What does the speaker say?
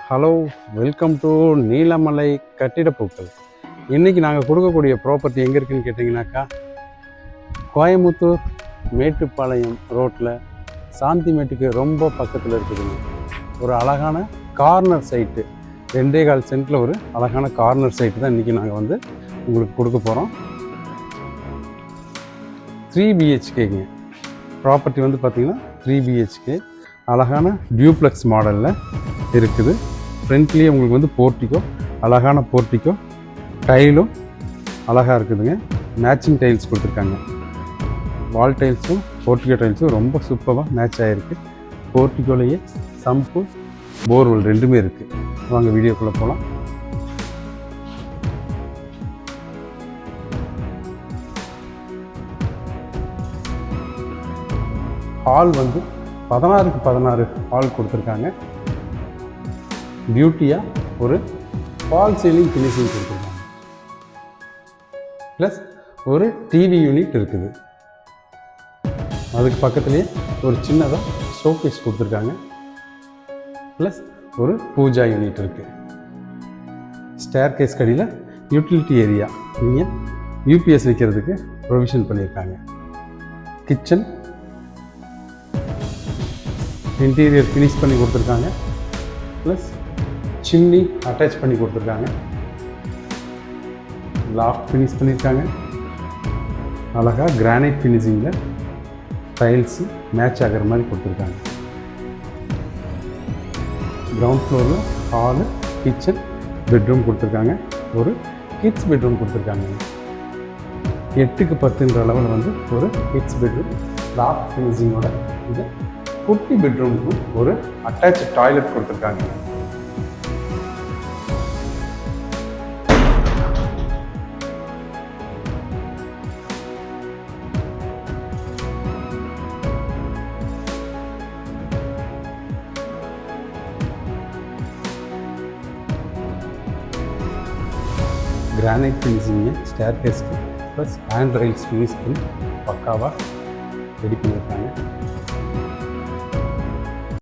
Hello, welcome to Neelamalai கட்டிடப்பூக்கள். இன்றைக்கி நாங்கள் கொடுக்கக்கூடிய ப்ராப்பர்ட்டி எங்கே இருக்குதுன்னு கேட்டிங்கனாக்கா, கோயம்புத்தூர் மேட்டுப்பாளையம் ரோட்டில் சாந்திமேட்டுக்கு ரொம்ப பக்கத்தில் இருக்குதுங்க. ஒரு அழகான கார்னர் சைட்டு, 2.25 சென்ட்டில் ஒரு அழகான கார்னர் சைட்டு தான் இன்றைக்கி நாங்கள் வந்து உங்களுக்கு கொடுக்க போகிறோம். 3 BHKங்க ப்ராப்பர்ட்டி வந்து பார்த்திங்கன்னா 3 BHK அழகான டியூப்ளெக்ஸ் மாடலில் இருக்குது. ஃப்ரண்ட்லேயே உங்களுக்கு வந்து போர்ட்டிக்கோ, அழகான போர்ட்டிக்கோ, டைலும் அழகாக இருக்குதுங்க. மேட்சிங் டைல்ஸ் கொடுத்துருக்காங்க. வால் டைல்ஸும் போர்ட்டிக்கோ டைல்ஸும் ரொம்ப சூப்பராக மேட்ச் ஆகிருக்கு. போர்ட்டிக்கோலேயே சம்பு, போர்வெல் ரெண்டுமே இருக்குது. வாங்க வீடியோக்குள்ளே போகலாம். ஹால் வந்து 16க்கு 16 ஹால் கொடுத்துருக்காங்க. பியூட்டியாக ஒரு ஃபால் சீலிங் ஃபினிஷிங் கொடுத்துருக்காங்க. ப்ளஸ் ஒரு டிவி யூனிட் இருக்குது. அதுக்கு பக்கத்துலேயே ஒரு சின்னதாக ஷோகேஸ் கொடுத்துருக்காங்க. ப்ளஸ் ஒரு பூஜா யூனிட் இருக்குது. ஸ்டேர் கேஸ் கடியில் யூட்டிலிட்டி ஏரியா, நீங்கள் யூபிஎஸ் வைக்கிறதுக்கு ப்ரொவிஷன் பண்ணியிருக்காங்க. கிச்சன் இன்டீரியர் ஃபினிஷ் பண்ணி கொடுத்துருக்காங்க. ப்ளஸ் சிம்னி அட்டாச் பண்ணி கொடுத்துருக்காங்க. லாஃப்ட் ஃபினிஷ் பண்ணியிருக்காங்க. அழகாக கிரானைட் ஃபினிஷிங்கில் டைல்ஸு மேட்ச் ஆகிற மாதிரி கொடுத்துருக்காங்க. கிரவுண்ட் ஃப்ளோரில் ஹாலு, கிச்சன், பெட்ரூம் கொடுத்துருக்காங்க. ஒரு கிட்ஸ் பெட்ரூம் கொடுத்துருக்காங்க. 8க்கு 10ன்ற அளவில் வந்து ஒரு கிட்ஸ் பெட்ரூம் லாஃப்ட் ஃபினிஷிங்கோட இது குட்டி பெட்ரூமுக்கு ஒரு அட்டாச் டாய்லெட் கொடுத்துருக்காங்க. கிரானைட் ஃபினிஷிங்கு ஸ்டேர் கேஸ்க்கு ப்ளஸ் ஹேண்ட் ரைல்ஸ் ஃபினிஷ் பண்ணி பக்காவாக ரெடி பண்ணியிருக்காங்க.